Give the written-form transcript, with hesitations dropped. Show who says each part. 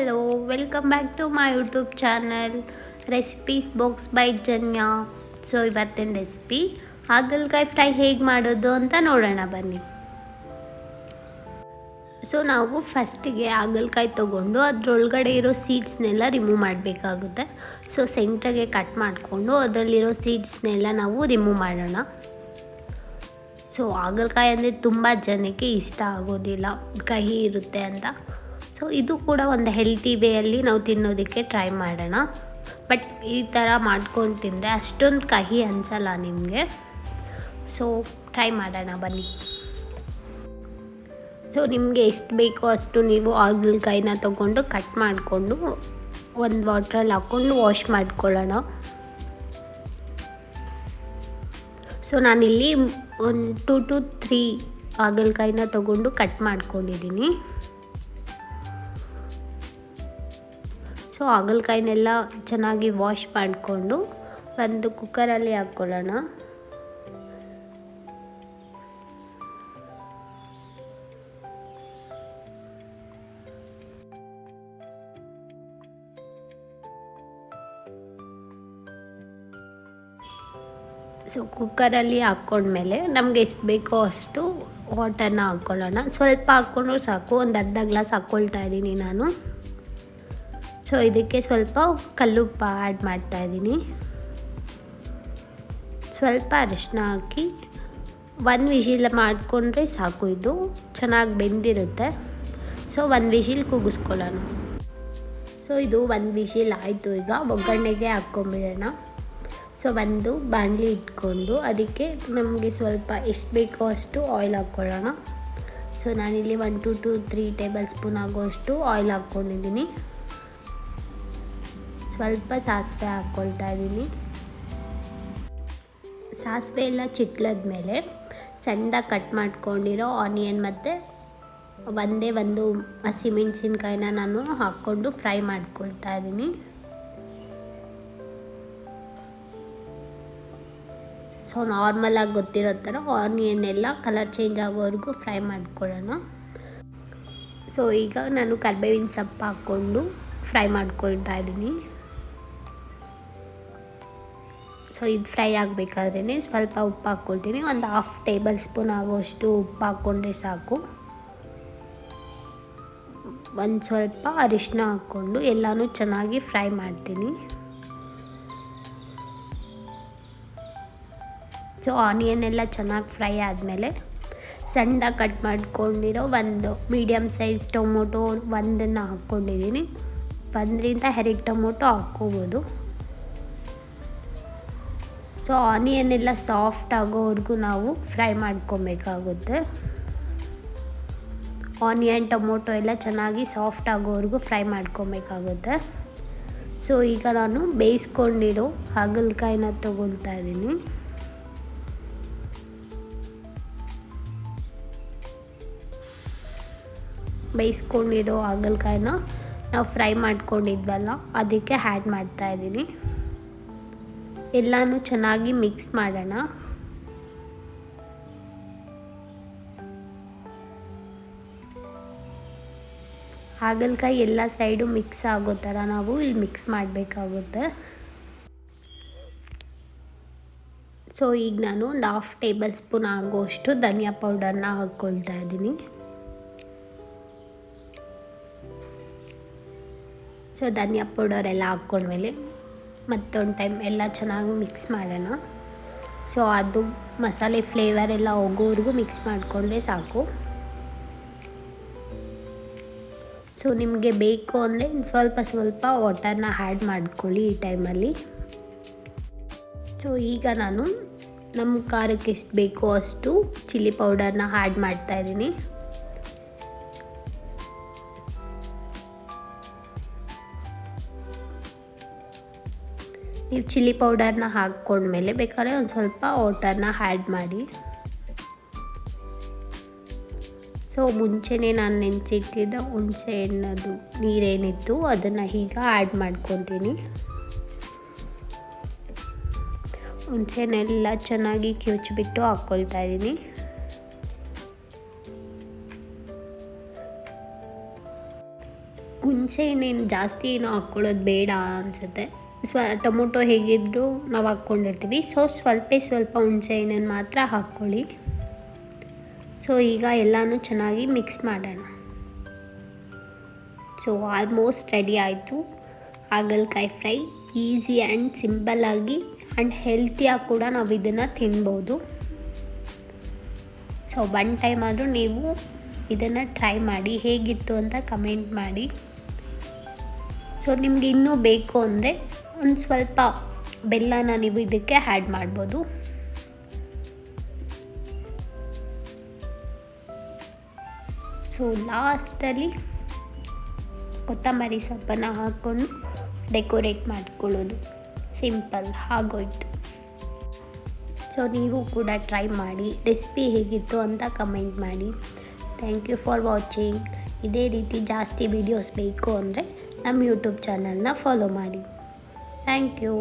Speaker 1: Hello, welcome back to my YouTube channel Recipes Box by Janya. So ಇವತ್ತಿನ recipe ಹಾಗಲಕಾಯಿ fry ಹೇಗೆ ಮಾಡೋದು ಅಂತ ನೋಡೋಣ ಬನ್ನಿ. ಸೊ ನಾವು ಫಸ್ಟಿಗೆ ಹಾಗಲಕಾಯಿ ತೊಗೊಂಡು ಅದರೊಳಗಡೆ ಇರೋ ಸೀಡ್ಸ್ನೆಲ್ಲ ರಿಮೂವ್ ಮಾಡಬೇಕಾಗುತ್ತೆ. ಸೊ ಸೆಂಟ್ರಿಗೆ ಕಟ್ ಮಾಡಿಕೊಂಡು ಅದರಲ್ಲಿರೋ ಸೀಡ್ಸ್ನೆಲ್ಲ ನಾವು ರಿಮೂವ್ ಮಾಡೋಣ. ಸೊ ಹಾಗಲಕಾಯಿ ಅಂದರೆ ತುಂಬ ಜನಕ್ಕೆ ಇಷ್ಟ ಆಗೋದಿಲ್ಲ, ಕಹಿ ಇರುತ್ತೆ ಅಂತ. ಸೊ ಇದು ಕೂಡ ಒಂದು ಹೆಲ್ತಿ ವೇಯಲ್ಲಿ ನಾವು ತಿನ್ನೋದಕ್ಕೆ ಟ್ರೈ ಮಾಡೋಣ. ಬಟ್ ಈ ಥರ ಮಾಡ್ಕೊಂಡು ತಿಂದರೆ ಅಷ್ಟೊಂದು ಕಹಿ ಅನಿಸಲ್ಲ ನಿಮಗೆ. ಸೊ ಟ್ರೈ ಮಾಡೋಣ ಬನ್ನಿ. ಸೊ ನಿಮಗೆ ಎಷ್ಟು ಬೇಕೋ ಅಷ್ಟು ನೀವು ಹಾಗಲಕಾಯಿನ ತೊಗೊಂಡು ಕಟ್ ಮಾಡಿಕೊಂಡು ಒಂದು ವಾಟ್ರಲ್ಲಿ ಹಾಕ್ಕೊಂಡು ವಾಶ್ ಮಾಡ್ಕೊಳ್ಳೋಣ. ಸೊ ನಾನಿಲ್ಲಿ ಒಂದು 2 to 3 ಹಾಗಲಕಾಯಿನ ತೊಗೊಂಡು ಕಟ್ ಮಾಡ್ಕೊಂಡಿದ್ದೀನಿ. ಸೊ ಹಾಗಲಕಾಯಿನೆಲ್ಲ ಚೆನ್ನಾಗಿ ವಾಶ್ ಮಾಡಿಕೊಂಡು ಒಂದು ಕುಕ್ಕರಲ್ಲಿ ಹಾಕ್ಕೊಳ್ಳೋಣ. ಸೊ ಕುಕ್ಕರಲ್ಲಿ ಹಾಕ್ಕೊಂಡ್ಮೇಲೆ ನಮಗೆ ಎಷ್ಟು ಬೇಕೋ ಅಷ್ಟು ವಾಟರ್ನ ಹಾಕ್ಕೊಳ್ಳೋಣ. ಸ್ವಲ್ಪ ಹಾಕ್ಕೊಂಡ್ರು ಸಾಕು, ಒಂದು ಅರ್ಧ ಗ್ಲಾಸ್ ಹಾಕ್ಕೊಳ್ತಾ ಇದ್ದೀನಿ ನಾನು. ಸೊ ಇದಕ್ಕೆ ಸ್ವಲ್ಪ ಕಲ್ಲುಪ್ಪು ಆ್ಯಡ್ ಮಾಡ್ತಾಯಿದ್ದೀನಿ. ಸ್ವಲ್ಪ ಅರಿಶಿನ ಹಾಕಿ 1 ವಿಶಿಲ್ ಮಾಡಿಕೊಂಡ್ರೆ ಸಾಕು. ಇದು ಚೆನ್ನಾಗಿ ಬೆಂದಿರುತ್ತೆ. ಸೊ 1 ವಿಶಿಲ್ ಕೂಗಿಸ್ಕೊಳ್ಳೋಣ. ಸೊ ಇದು 1 ವಿಶಿಲ್ ಆಯಿತು. ಈಗ ಒಗ್ಗರಣೆಗೆ ಹಾಕ್ಕೊಂಬಿಡೋಣ. ಸೊ ಒಂದು ಬಾಣಲಿ ಇಟ್ಕೊಂಡು ಅದಕ್ಕೆ ನಮಗೆ ಸ್ವಲ್ಪ ಎಷ್ಟು ಬೇಕೋ ಅಷ್ಟು ಆಯಿಲ್ ಹಾಕ್ಕೊಳ್ಳೋಣ. ಸೊ ನಾನಿಲ್ಲಿ 1 to 3 ಟೇಬಲ್ ಸ್ಪೂನ್ ಆಗೋಷ್ಟು ಆಯಿಲ್ ಹಾಕ್ಕೊಂಡಿದ್ದೀನಿ. ಸ್ವಲ್ಪ ಸಾಸಿವೆ ಹಾಕ್ಕೊಳ್ತಾ ಇದ್ದೀನಿ. ಸಾಸಿವೆ ಎಲ್ಲ ಚಿಟ್ಲದ್ಮೇಲೆ ಸಣ್ಣದಾಗಿ ಕಟ್ ಮಾಡ್ಕೊಂಡಿರೋ ಆನಿಯನ್ ಮತ್ತು ಒಂದೇ ಒಂದು ಹಸಿಮೆಣಸಿನ್ಕಾಯಿನ ನಾನು ಹಾಕ್ಕೊಂಡು ಫ್ರೈ ಮಾಡ್ಕೊಳ್ತಾ ಇದ್ದೀನಿ. ಸೊ ನಾರ್ಮಲಾಗಿ ಗೊತ್ತಿರೋ ಥರ ಆನಿಯನ್ ಎಲ್ಲ ಕಲರ್ ಚೇಂಜ್ ಆಗೋವರೆಗೂ ಫ್ರೈ ಮಾಡ್ಕೊಳ್ಳೋಣ. ಸೊ ಈಗ ನಾನು ಕರಿಬೇವಿನ ಸೊಪ್ಪು ಹಾಕ್ಕೊಂಡು ಫ್ರೈ ಮಾಡ್ಕೊಳ್ತಾ ಇದ್ದೀನಿ. ಸೊ ಇದು ಫ್ರೈ ಆಗಬೇಕಾದ್ರೇ ಸ್ವಲ್ಪ ಉಪ್ಪು ಹಾಕ್ಕೊಳ್ತೀನಿ. ಒಂದು 1/2 ಟೇಬಲ್ ಸ್ಪೂನ್ ಆಗೋಷ್ಟು ಉಪ್ಪು ಹಾಕ್ಕೊಂಡ್ರೆ ಸಾಕು. ಒಂದು ಸ್ವಲ್ಪ ಅರಿಶಿನ ಹಾಕ್ಕೊಂಡು ಎಲ್ಲನೂ ಚೆನ್ನಾಗಿ ಫ್ರೈ ಮಾಡ್ತೀನಿ. ಸೊ ಆನಿಯನ್ ಎಲ್ಲ ಚೆನ್ನಾಗಿ ಫ್ರೈ ಆದಮೇಲೆ ಸಣ್ಣದಾಗಿ ಕಟ್ ಮಾಡ್ಕೊಂಡಿರೋ ಒಂದು ಮೀಡಿಯಮ್ ಸೈಜ್ ಟೊಮೊಟೊ ಒಂದನ್ನು ಹಾಕ್ಕೊಂಡಿದ್ದೀನಿ. 1ರಿಂದ 2 ಟೊಮೊಟೊ ಹಾಕ್ಕೋಬೋದು. ಸೊ ಆನಿಯನ್ ಎಲ್ಲ ಸಾಫ್ಟ್ ಆಗೋವರೆಗೂ ನಾವು ಫ್ರೈ ಮಾಡ್ಕೊಬೇಕಾಗುತ್ತೆ. ಆನಿಯನ್ ಟೊಮೊಟೊ ಎಲ್ಲ ಚೆನ್ನಾಗಿ ಸಾಫ್ಟ್ ಆಗೋವರೆಗೂ ಫ್ರೈ ಮಾಡ್ಕೊಬೇಕಾಗುತ್ತೆ. ಸೊ ಈಗ ನಾನು ಬೇಯಿಸ್ಕೊಂಡಿರೋ ಹಾಗಲಕಾಯಿನ ತೊಗೊಳ್ತಾ ಇದ್ದೀನಿ. ಬೇಯಿಸ್ಕೊಂಡಿರೋ ಹಾಗಲಕಾಯಿನ ನಾವು ಫ್ರೈ ಮಾಡ್ಕೊಂಡಿದ್ವಲ್ಲ ಅದಕ್ಕೆ ಆ್ಯಡ್ ಮಾಡ್ತಾಯಿದ್ದೀನಿ. ಎಲ್ಲನೂ ಚೆನ್ನಾಗಿ ಮಿಕ್ಸ್ ಮಾಡೋಣ. ಹಾಗಲಕಾಯಿ ಎಲ್ಲ ಸೈಡು ಮಿಕ್ಸ್ ಆಗೋ ಥರ ನಾವು ಇಲ್ಲಿ ಮಿಕ್ಸ್ ಮಾಡಬೇಕಾಗುತ್ತೆ. ಸೊ ಈಗ ನಾನು ಒಂದು 1/2 ಟೇಬಲ್ ಸ್ಪೂನ್ ಆಗೋಷ್ಟು ಧನಿಯಾ ಪೌಡರ್ನ ಹಾಕ್ಕೊಳ್ತಾ ಇದ್ದೀನಿ. ಸೊ ಧನಿಯಾ ಪೌಡರ್ ಎಲ್ಲ ಹಾಕ್ಕೊಂಡ್ಮೇಲೆ ಮತ್ತೊಂದು ಟೈಮ್ ಎಲ್ಲ ಚೆನ್ನಾಗಿ ಮಿಕ್ಸ್ ಮಾಡೋಣ. ಸೊ ಅದು ಮಸಾಲೆ ಫ್ಲೇವರ್ ಎಲ್ಲ ಹೋಗೋವರೆಗೂ ಮಿಕ್ಸ್ ಮಾಡಿಕೊಂಡ್ರೆ ಸಾಕು. ಸೊ ನಿಮಗೆ ಬೇಕು ಅಂದರೆ ಸ್ವಲ್ಪ ವಾಟರ್ನ ಆ್ಯಡ್ ಮಾಡ್ಕೊಳ್ಳಿ ಈ ಟೈಮಲ್ಲಿ. ಸೊ ಈಗ ನಾನು ನಮ್ಮ ಖಾರಕ್ಕೆ ಎಷ್ಟು ಬೇಕೋ ಅಷ್ಟು ಚಿಲ್ಲಿ ಪೌಡರ್ನ ಆ್ಯಡ್ ಮಾಡ್ತಾಯಿದ್ದೀನಿ. ನೀವು ಚಿಲ್ಲಿ ಪೌಡರ್ನ ಹಾಕ್ಕೊಂಡ್ಮೇಲೆ ಬೇಕಾದ್ರೆ ಒಂದು ಸ್ವಲ್ಪ ವಾಟರ್ನ ಆ್ಯಡ್ ಮಾಡಿ. ಸೊ ಮುಂಚೆನೇ ನಾನು ನೆನೆಸಿಟ್ಟಿದ್ದ ಹುಣಸೆ ಹಣ್ಣದು ನೀರೇನಿತ್ತು ಅದನ್ನು ಈಗ ಆ್ಯಡ್ ಮಾಡ್ಕೊತೀನಿ. ಹುಣಸೆನೆಲ್ಲ ಚೆನ್ನಾಗಿ ಕಿವುಚಿಬಿಟ್ಟು ಹಾಕ್ಕೊಳ್ತಾ ಇದ್ದೀನಿ. ಹುಣಸೆ ಹಣ್ಣೇನು ಜಾಸ್ತಿ ಏನು ಹಾಕ್ಕೊಳ್ಳೋದು ಬೇಡ ಅನಿಸುತ್ತೆ. ಟೊಮೊಟೊ ಹೇಗಿದ್ದರೂ ನಾವು ಹಾಕ್ಕೊಂಡಿರ್ತೀವಿ, ಸೊ ಸ್ವಲ್ಪ ಹುಣಸೆ ಹಣ್ಣನ್ನು ಮಾತ್ರ ಹಾಕ್ಕೊಳ್ಳಿ. ಸೊ ಈಗ ಎಲ್ಲನೂ ಚೆನ್ನಾಗಿ ಮಿಕ್ಸ್ ಮಾಡೋಣ. ಸೊ ಆಲ್ಮೋಸ್ಟ್ ರೆಡಿ ಆಯಿತು ಹಾಗಲಕಾಯಿ ಫ್ರೈ. ಈಸಿ ಆ್ಯಂಡ್ ಸಿಂಪಲ್ಲಾಗಿ ಆ್ಯಂಡ್ ಹೆಲ್ತಿಯಾಗಿ ಕೂಡ ನಾವು ಇದನ್ನು ತಿನ್ಬೋದು. ಸೊ ಒನ್ ಟೈಮ್ ಆದರೂ ನೀವು ಇದನ್ನು ಟ್ರೈ ಮಾಡಿ, ಹೇಗಿತ್ತು ಅಂತ ಕಮೆಂಟ್ ಮಾಡಿ. ಸೊ ನಿಮ್ಗೆ ಇನ್ನೂ ಬೇಕು ಅಂದರೆ ಒಂದು ಸ್ವಲ್ಪ ಬೆಲ್ಲನ ನೀವು ಇದಕ್ಕೆ ಆ್ಯಡ್ ಮಾಡ್ಬೋದು. ಸೊ ಲಾಸ್ಟಲ್ಲಿ ಕೊತ್ತಂಬರಿ ಸೊಪ್ಪನ್ನು ಹಾಕ್ಕೊಂಡು ಡೆಕೋರೇಟ್ ಮಾಡ್ಕೊಳ್ಳೋದು, ಸಿಂಪಲ್ ಆಗೋಯ್ತು. ಸೊ ನೀವು ಕೂಡ ಟ್ರೈ ಮಾಡಿ, ರೆಸಿಪಿ ಹೇಗಿತ್ತು ಅಂತ ಕಮೆಂಟ್ ಮಾಡಿ. Thank you for watching. ಇದೇ ರೀತಿ ಜಾಸ್ತಿ ವೀಡಿಯೋಸ್ ಬೇಕು ಅಂದರೆ ನಮ್ಮ ಯೂಟ್ಯೂಬ್ ಚಾನಲ್ನ ಫಾಲೋ ಮಾಡಿ. Thank you.